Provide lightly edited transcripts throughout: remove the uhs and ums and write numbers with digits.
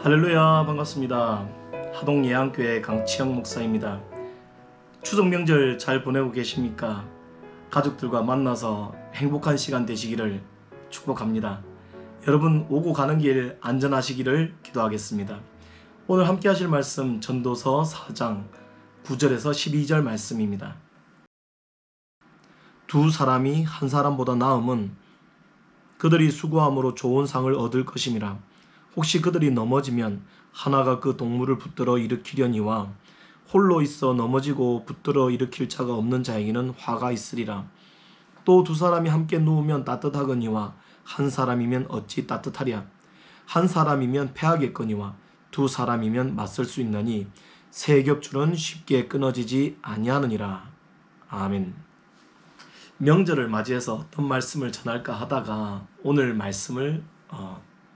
할렐루야, 반갑습니다. 하동예안교회 강치영 목사입니다. 추석 명절 잘 보내고 계십니까? 가족들과 만나서 행복한 시간 되시기를 축복합니다. 여러분 오고 가는 길 안전하시기를 기도하겠습니다. 오늘 함께 하실 말씀 전도서 4장 9절에서 12절 말씀입니다. 두 사람이 한 사람보다 나음은 그들이 수고함으로 좋은 상을 얻을 것임이라. 혹시 그들이 넘어지면 하나가 그 동물을 붙들어 일으키려니와 홀로 있어 넘어지고 붙들어 일으킬 자가 없는 자에게는 화가 있으리라. 또 두 사람이 함께 누우면 따뜻하거니와 한 사람이면 어찌 따뜻하랴. 한 사람이면 패하겠거니와 두 사람이면 맞설 수 있나니 세 겹줄은 쉽게 끊어지지 아니하느니라. 아멘. 명절을 맞이해서 어떤 말씀을 전할까 하다가 오늘 말씀을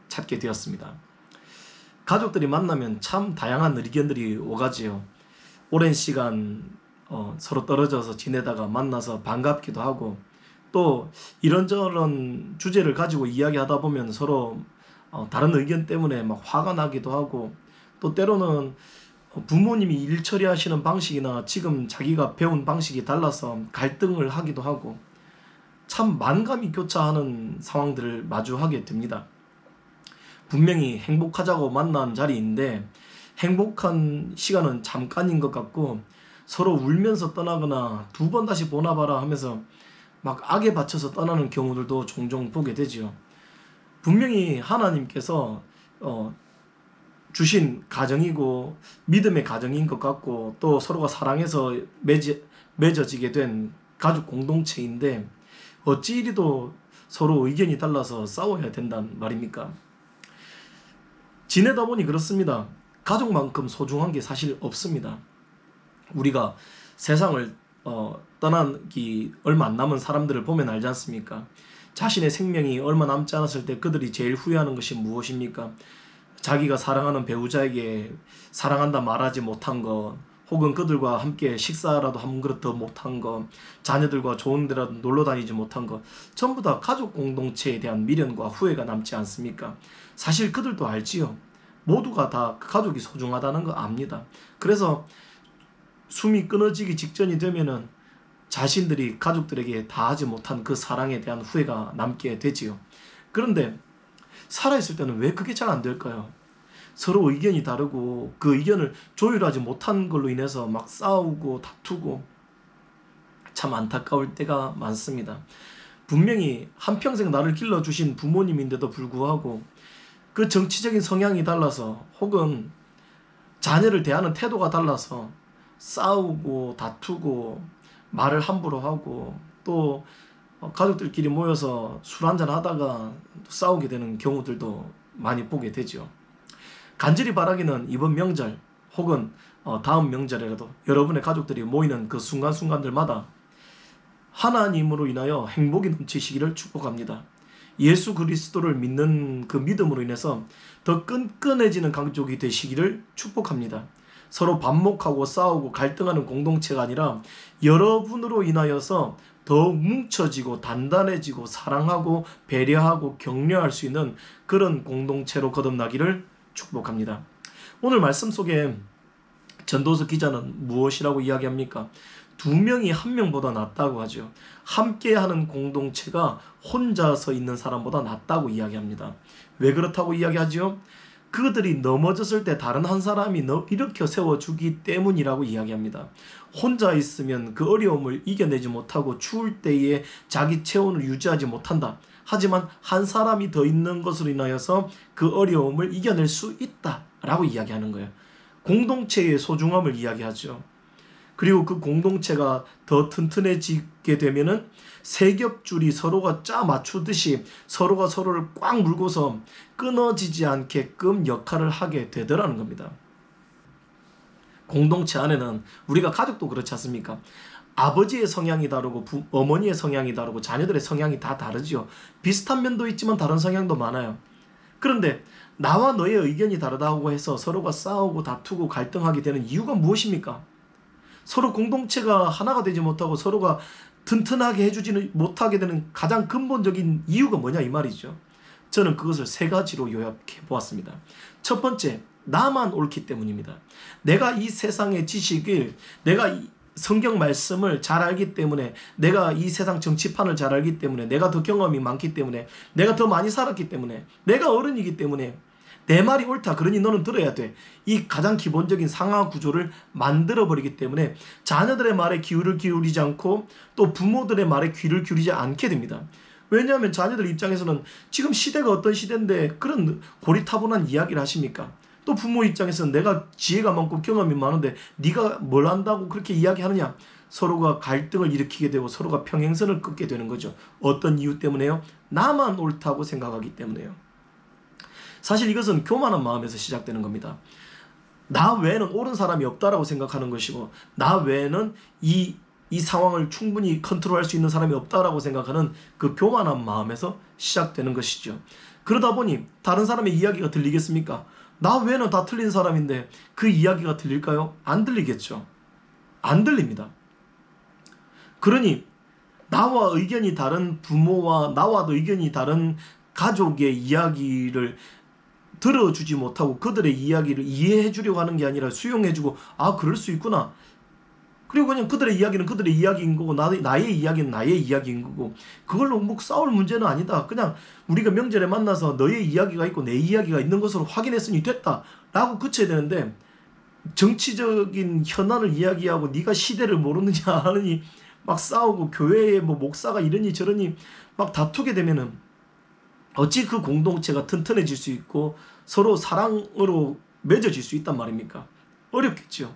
찾게 되었습니다. 가족들이 만나면 참 다양한 의견들이 오가지요. 오랜 시간 서로 떨어져서 지내다가 만나서 반갑기도 하고, 또 이런저런 주제를 가지고 이야기하다 보면 서로 다른 의견 때문에 막 화가 나기도 하고, 또 때로는 부모님이 일 처리하시는 방식이나 지금 자기가 배운 방식이 달라서 갈등을 하기도 하고, 참 만감이 교차하는 상황들을 마주하게 됩니다. 분명히 행복하자고 만난 자리인데 행복한 시간은 잠깐인 것 같고, 서로 울면서 떠나거나 두 번 다시 보나봐라 하면서 막 악에 받쳐서 떠나는 경우들도 종종 보게 되지요. 분명히 하나님께서 주신 가정이고 믿음의 가정인 것 같고, 또 서로가 사랑해서 맺어지게 된 가족 공동체인데 어찌 이리도 서로 의견이 달라서 싸워야 된단 말입니까? 지내다 보니 그렇습니다. 가족만큼 소중한 게 사실 없습니다. 우리가 세상을 떠나기 얼마 안 남은 사람들을 보면 알지 않습니까? 자신의 생명이 얼마 남지 않았을 때 그들이 제일 후회하는 것이 무엇입니까? 자기가 사랑하는 배우자에게 사랑한다 말하지 못한 것, 혹은 그들과 함께 식사라도 한 그릇 더 못한 것, 자녀들과 좋은 데라도 놀러 다니지 못한 것, 전부 다 가족 공동체에 대한 미련과 후회가 남지 않습니까? 사실 그들도 알지요. 모두가 다 가족이 소중하다는 거 압니다. 그래서 숨이 끊어지기 직전이 되면은 자신들이 가족들에게 다하지 못한 그 사랑에 대한 후회가 남게 되지요. 그런데 살아있을 때는 왜 그게 잘 안 될까요? 서로 의견이 다르고 그 의견을 조율하지 못한 걸로 인해서 막 싸우고 다투고 참 안타까울 때가 많습니다. 분명히 한평생 나를 길러주신 부모님인데도 불구하고 그 정치적인 성향이 달라서, 혹은 자녀를 대하는 태도가 달라서 싸우고 다투고 말을 함부로 하고, 또 가족들끼리 모여서 술 한잔 하다가 싸우게 되는 경우들도 많이 보게 되죠. 간절히 바라기는 이번 명절 혹은 다음 명절에라도 여러분의 가족들이 모이는 그 순간순간들마다 하나님으로 인하여 행복이 넘치시기를 축복합니다. 예수 그리스도를 믿는 그 믿음으로 인해서 더 끈끈해지는 가족이 되시기를 축복합니다. 서로 반목하고 싸우고 갈등하는 공동체가 아니라 여러분으로 인하여서 더욱 뭉쳐지고 단단해지고 사랑하고 배려하고 격려할 수 있는 그런 공동체로 거듭나기를 축복합니다. 오늘 말씀 속에 전도서 기자는 무엇이라고 이야기합니까? 두 명이 한 명보다 낫다고 하죠. 함께하는 공동체가 혼자서 있는 사람보다 낫다고 이야기합니다. 왜 그렇다고 이야기하죠? 그들이 넘어졌을 때 다른 한 사람이 일으켜 세워주기 때문이라고 이야기합니다. 혼자 있으면 그 어려움을 이겨내지 못하고 추울 때에 자기 체온을 유지하지 못한다. 하지만 한 사람이 더 있는 것으로 인하여서 그 어려움을 이겨낼 수 있다라고 이야기하는 거예요. 공동체의 소중함을 이야기하죠. 그리고 그 공동체가 더 튼튼해지게 되면은 세 겹줄이 서로가 짜 맞추듯이 서로가 서로를 꽉 물고서 끊어지지 않게끔 역할을 하게 되더라는 겁니다. 공동체 안에는 우리가 가족도 그렇지 않습니까? 아버지의 성향이 다르고 어머니의 성향이 다르고 자녀들의 성향이 다 다르지요. 비슷한 면도 있지만 다른 성향도 많아요. 그런데 나와 너의 의견이 다르다고 해서 서로가 싸우고 다투고 갈등하게 되는 이유가 무엇입니까? 서로 공동체가 하나가 되지 못하고 서로가 튼튼하게 해주지는 못하게 되는 가장 근본적인 이유가 뭐냐 이 말이죠. 저는 그것을 세 가지로 요약해 보았습니다. 첫 번째, 나만 옳기 때문입니다. 내가 이 세상의 지식을, 내가 이 성경 말씀을 잘 알기 때문에, 내가 이 세상 정치판을 잘 알기 때문에, 내가 더 경험이 많기 때문에, 내가 더 많이 살았기 때문에, 내가 어른이기 때문에 내 말이 옳다, 그러니 너는 들어야 돼, 이 가장 기본적인 상하 구조를 만들어버리기 때문에 자녀들의 말에 귀를 기울이지 않고 또 부모들의 말에 귀를 기울이지 않게 됩니다. 왜냐하면 자녀들 입장에서는 지금 시대가 어떤 시대인데 그런 고리타분한 이야기를 하십니까? 또 부모 입장에서는 내가 지혜가 많고 경험이 많은데 네가 뭘 안다고 그렇게 이야기하느냐? 서로가 갈등을 일으키게 되고 서로가 평행선을 끊게 되는 거죠. 어떤 이유 때문에요? 나만 옳다고 생각하기 때문에요. 사실 이것은 교만한 마음에서 시작되는 겁니다. 나 외에는 옳은 사람이 없다라고 생각하는 것이고, 나 외에는 이 상황을 충분히 컨트롤할 수 있는 사람이 없다라고 생각하는 그 교만한 마음에서 시작되는 것이죠. 그러다 보니 다른 사람의 이야기가 들리겠습니까? 나 외에는 다 틀린 사람인데 그 이야기가 들릴까요? 안 들리겠죠. 안 들립니다. 그러니 나와 의견이 다른 부모와 나와도 의견이 다른 가족의 이야기를 들어주지 못하고 그들의 이야기를 이해해 주려고 하는 게 아니라 수용해 주고, 아 그럴 수 있구나, 그리고 그냥 그들의 이야기는 그들의 이야기인 거고 나의 이야기는 나의 이야기인 거고, 그걸로 뭐 싸울 문제는 아니다, 그냥 우리가 명절에 만나서 너의 이야기가 있고 내 이야기가 있는 것으로 확인했으니 됐다 라고 그쳐야 되는데, 정치적인 현안을 이야기하고 네가 시대를 모르느냐 하느니 막 싸우고, 교회에 뭐 목사가 이러니 저러니 막 다투게 되면은 어찌 그 공동체가 튼튼해질 수 있고 서로 사랑으로 맺어질 수 있단 말입니까? 어렵겠죠.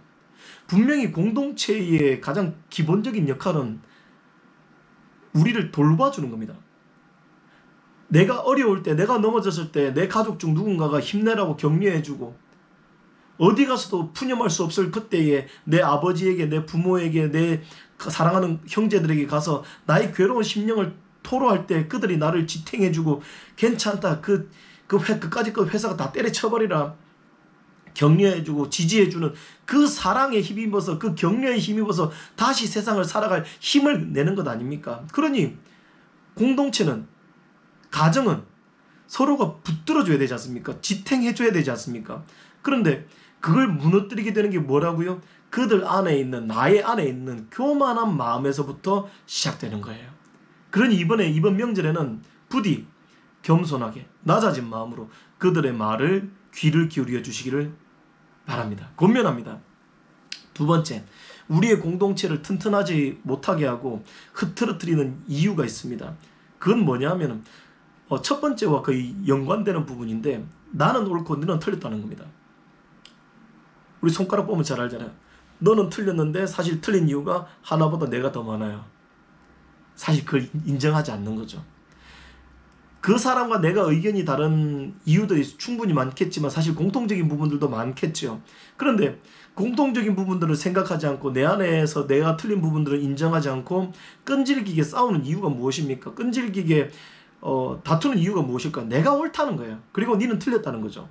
분명히 공동체의 가장 기본적인 역할은 우리를 돌봐주는 겁니다. 내가 어려울 때, 내가 넘어졌을 때 내 가족 중 누군가가 힘내라고 격려해주고, 어디 가서도 푸념할 수 없을 그때에 내 아버지에게, 내 부모에게, 내 사랑하는 형제들에게 가서 나의 괴로운 심령을 토로할 때 그들이 나를 지탱해주고, 괜찮다, 그까짓 그 회사가 다 때려쳐버리라, 격려해주고 지지해주는 그 사랑에 힘입어서, 그 격려에 힘입어서 다시 세상을 살아갈 힘을 내는 것 아닙니까? 그러니 공동체는, 가정은 서로가 붙들어줘야 되지 않습니까? 지탱해줘야 되지 않습니까? 그런데 그걸 무너뜨리게 되는 게 뭐라고요? 그들 안에 있는, 나의 안에 있는 교만한 마음에서부터 시작되는 거예요. 그러니 이번 명절에는 부디 겸손하게 낮아진 마음으로 그들의 말을 귀를 기울여 주시기를 바랍니다. 권면합니다. 두 번째, 우리의 공동체를 튼튼하지 못하게 하고 흐트러뜨리는 이유가 있습니다. 그건 뭐냐면 첫 번째와 거의 연관되는 부분인데, 나는 옳고 너는 틀렸다는 겁니다. 우리 손가락 보면 잘 알잖아요. 너는 틀렸는데 사실 틀린 이유가 하나보다 내가 더 많아요. 사실 그걸 인정하지 않는 거죠. 그 사람과 내가 의견이 다른 이유들이 충분히 많겠지만 사실 공통적인 부분들도 많겠죠. 그런데 공통적인 부분들을 생각하지 않고 내 안에서 내가 틀린 부분들을 인정하지 않고 끈질기게 싸우는 이유가 무엇입니까? 끈질기게 다투는 이유가 무엇일까? 내가 옳다는 거예요. 그리고 니는 틀렸다는 거죠.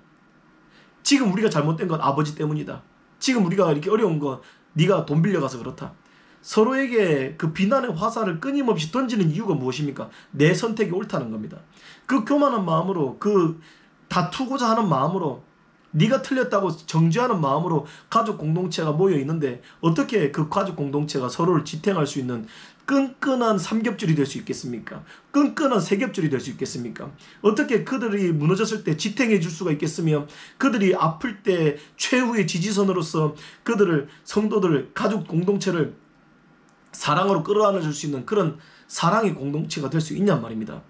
지금 우리가 잘못된 건 아버지 때문이다. 지금 우리가 이렇게 어려운 건 네가 돈 빌려가서 그렇다. 서로에게 그 비난의 화살을 끊임없이 던지는 이유가 무엇입니까? 내 선택이 옳다는 겁니다. 그 교만한 마음으로, 그 다투고자 하는 마음으로, 네가 틀렸다고 정죄하는 마음으로 가족 공동체가 모여 있는데 어떻게 그 가족 공동체가 서로를 지탱할 수 있는 끈끈한 삼겹줄이 될 수 있겠습니까? 끈끈한 세겹줄이 될 수 있겠습니까? 어떻게 그들이 무너졌을 때 지탱해 줄 수가 있겠으며, 그들이 아플 때 최후의 지지선으로서 그들을, 성도들, 가족 공동체를 사랑으로 끌어안아 줄 수 있는 그런 사랑의 공동체가 될 수 있냔 말입니다.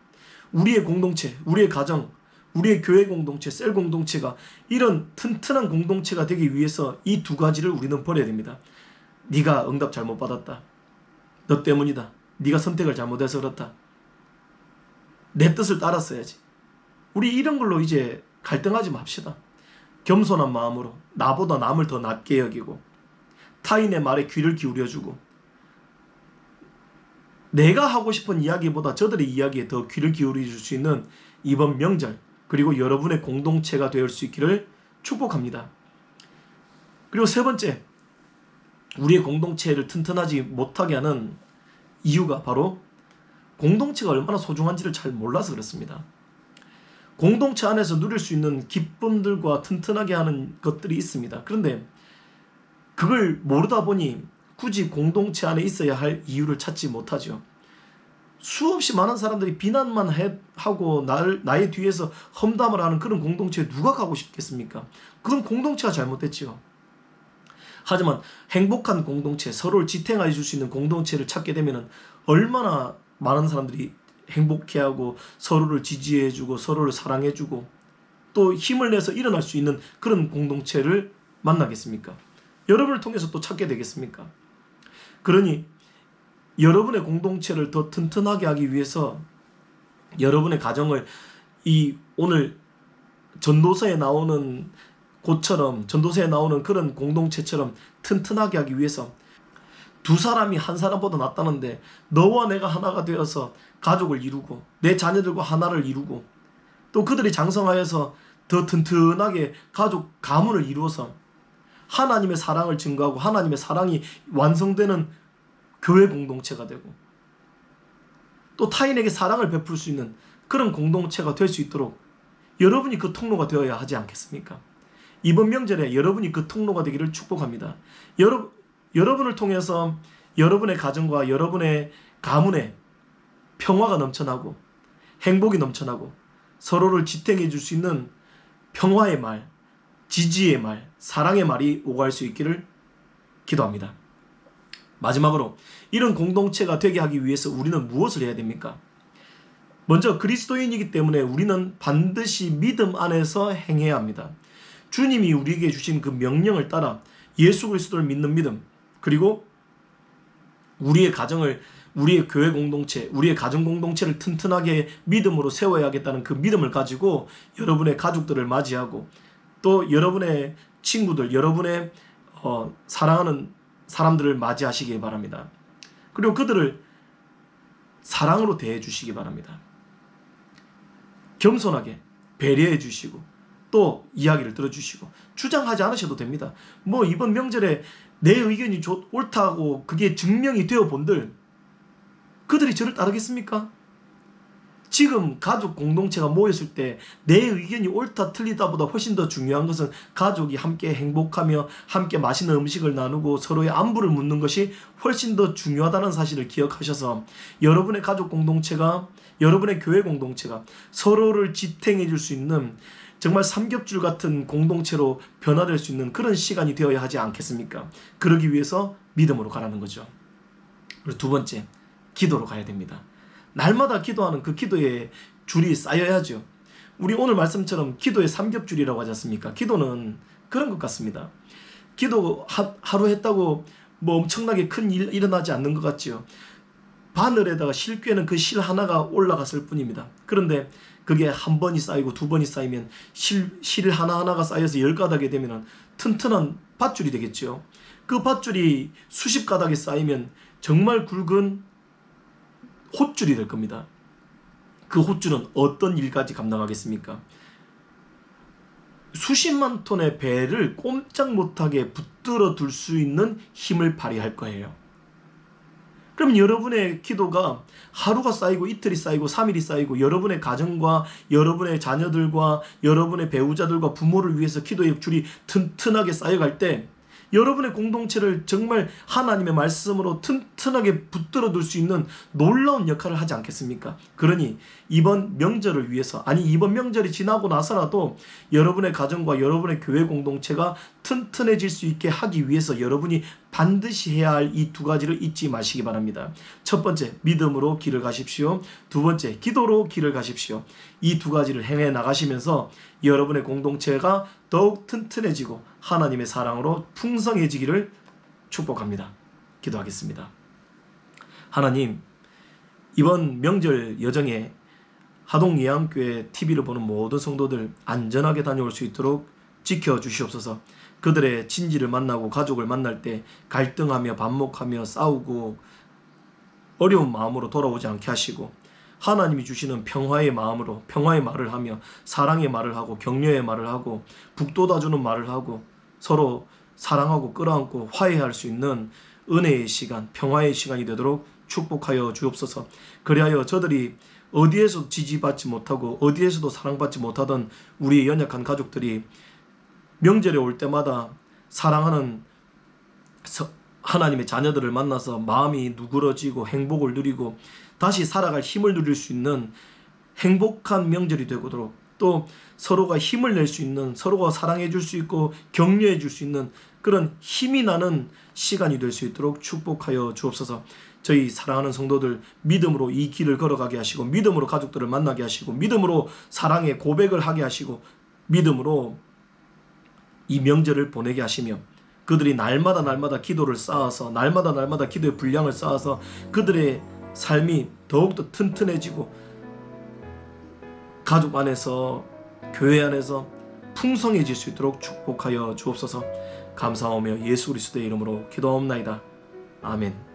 우리의 공동체, 우리의 가정, 우리의 교회 공동체, 셀 공동체가 이런 튼튼한 공동체가 되기 위해서 이 두 가지를 우리는 버려야 됩니다. 네가 응답 잘못 받았다. 너 때문이다. 네가 선택을 잘못해서 그렇다. 내 뜻을 따랐어야지. 우리 이런 걸로 이제 갈등하지 맙시다. 겸손한 마음으로 나보다 남을 더 낮게 여기고 타인의 말에 귀를 기울여주고, 내가 하고 싶은 이야기보다 저들의 이야기에 더 귀를 기울여 줄 수 있는 이번 명절, 그리고 여러분의 공동체가 되어 수 있기를 축복합니다. 그리고 세 번째, 우리의 공동체를 튼튼하지 못하게 하는 이유가 바로 공동체가 얼마나 소중한지를 잘 몰라서 그렇습니다. 공동체 안에서 누릴 수 있는 기쁨들과 튼튼하게 하는 것들이 있습니다. 그런데 그걸 모르다 보니 굳이 공동체 안에 있어야 할 이유를 찾지 못하죠. 수없이 많은 사람들이 비난만 하고 나의 뒤에서 험담을 하는 그런 공동체에 누가 가고 싶겠습니까? 그건 공동체가 잘못됐지요. 하지만 행복한 공동체, 서로를 지탱해 줄 수 있는 공동체를 찾게 되면 얼마나 많은 사람들이 행복해하고 서로를 지지해주고 서로를 사랑해주고 또 힘을 내서 일어날 수 있는 그런 공동체를 만나겠습니까? 여러분을 통해서 또 찾게 되겠습니까? 그러니 여러분의 공동체를 더 튼튼하게 하기 위해서 여러분의 가정을 이 오늘 전도서에 나오는 곳처럼, 전도서에 나오는 그런 공동체처럼 튼튼하게 하기 위해서 두 사람이 한 사람보다 낫다는데 너와 내가 하나가 되어서 가족을 이루고 내 자녀들과 하나를 이루고 또 그들이 장성하여서 더 튼튼하게 가족 가문을 이루어서 하나님의 사랑을 증거하고 하나님의 사랑이 완성되는 교회 공동체가 되고 또 타인에게 사랑을 베풀 수 있는 그런 공동체가 될 수 있도록 여러분이 그 통로가 되어야 하지 않겠습니까? 이번 명절에 여러분이 그 통로가 되기를 축복합니다. 여러분을 통해서 여러분의 가정과 여러분의 가문에 평화가 넘쳐나고 행복이 넘쳐나고 서로를 지탱해 줄 수 있는 평화의 말, 지지의 말, 사랑의 말이 오갈 수 있기를 기도합니다. 마지막으로 이런 공동체가 되게 하기 위해서 우리는 무엇을 해야 됩니까? 먼저 그리스도인이기 때문에 우리는 반드시 믿음 안에서 행해야 합니다. 주님이 우리에게 주신 그 명령을 따라 예수 그리스도를 믿는 믿음, 그리고 우리의 가정을, 우리의 교회 공동체, 우리의 가정 공동체를 튼튼하게 믿음으로 세워야겠다는 그 믿음을 가지고 여러분의 가족들을 맞이하고 또 여러분의 친구들, 여러분의 사랑하는 사람들을 맞이하시기 바랍니다. 그리고 그들을 사랑으로 대해 주시기 바랍니다. 겸손하게 배려해 주시고 또 이야기를 들어주시고 주장하지 않으셔도 됩니다. 뭐 이번 명절에 내 의견이 옳다고 그게 증명이 되어 본들 그들이 저를 따르겠습니까? 지금 가족 공동체가 모였을 때 내 의견이 옳다 틀리다보다 훨씬 더 중요한 것은 가족이 함께 행복하며 함께 맛있는 음식을 나누고 서로의 안부를 묻는 것이 훨씬 더 중요하다는 사실을 기억하셔서 여러분의 가족 공동체가, 여러분의 교회 공동체가 서로를 지탱해 줄 수 있는 정말 삼겹줄 같은 공동체로 변화될 수 있는 그런 시간이 되어야 하지 않겠습니까? 그러기 위해서 믿음으로 가라는 거죠. 그리고 두 번째, 기도로 가야 됩니다. 날마다 기도하는 그 기도의 줄이 쌓여야죠. 우리 오늘 말씀처럼 기도의 삼겹줄이라고 하지 않습니까? 기도는 그런 것 같습니다. 기도 하루 했다고 뭐 엄청나게 큰 일 일어나지 않는 것 같지요. 바늘에다가 실 꿰는 그 실 하나가 올라갔을 뿐입니다. 그런데 그게 한 번이 쌓이고 두 번이 쌓이면 실 하나하나가 쌓여서 10가닥이 되면 튼튼한 밧줄이 되겠죠. 그 밧줄이 수십 가닥이 쌓이면 정말 굵은 홑줄이 될 겁니다. 그 홑줄은 어떤 일까지 감당하겠습니까? 수십만 톤의 배를 꼼짝 못하게 붙들어 둘 수 있는 힘을 발휘할 거예요. 그럼 여러분의 기도가 하루가 쌓이고 이틀이 쌓이고 3일이 쌓이고 여러분의 가정과 여러분의 자녀들과 여러분의 배우자들과 부모를 위해서 기도의 줄이 튼튼하게 쌓여갈 때 여러분의 공동체를 정말 하나님의 말씀으로 튼튼하게 붙들어둘 수 있는 놀라운 역할을 하지 않겠습니까? 그러니 이번 명절을 위해서, 아니 이번 명절이 지나고 나서라도 여러분의 가정과 여러분의 교회 공동체가 튼튼해질 수 있게 하기 위해서 여러분이 반드시 해야 할 이 두 가지를 잊지 마시기 바랍니다. 첫 번째, 믿음으로 길을 가십시오. 두 번째, 기도로 길을 가십시오. 이 두 가지를 행해 나가시면서 여러분의 공동체가 더욱 튼튼해지고 하나님의 사랑으로 풍성해지기를 축복합니다. 기도하겠습니다. 하나님, 이번 명절 여정에 하동예암교회 TV를 보는 모든 성도들 안전하게 다녀올 수 있도록 지켜주시옵소서. 그들의 친지를 만나고 가족을 만날 때 갈등하며 반목하며 싸우고 어려운 마음으로 돌아오지 않게 하시고 하나님이 주시는 평화의 마음으로 평화의 말을 하며 사랑의 말을 하고 격려의 말을 하고 북돋아주는 말을 하고 서로 사랑하고 끌어안고 화해할 수 있는 은혜의 시간, 평화의 시간이 되도록 축복하여 주옵소서. 그리하여 저들이 어디에서 지지받지 못하고 어디에서도 사랑받지 못하던 우리의 연약한 가족들이 명절에 올 때마다 사랑하는 하나님의 자녀들을 만나서 마음이 누그러지고 행복을 누리고 다시 살아갈 힘을 누릴 수 있는 행복한 명절이 되도록, 또 서로가 힘을 낼 수 있는, 서로가 사랑해 줄 수 있고 격려해 줄 수 있는 그런 힘이 나는 시간이 될 수 있도록 축복하여 주옵소서. 저희 사랑하는 성도들 믿음으로 이 길을 걸어가게 하시고, 믿음으로 가족들을 만나게 하시고, 믿음으로 사랑의 고백을 하게 하시고, 믿음으로 이 명절을 보내게 하시며, 그들이 날마다 기도를 쌓아서, 날마다 기도의 분량을 쌓아서 그들의 삶이 더욱더 튼튼해지고 가족 안에서, 교회 안에서 풍성해질 수 있도록 축복하여 주옵소서. 감사하며 예수 그리스도의 이름으로 기도하옵나이다. 아멘.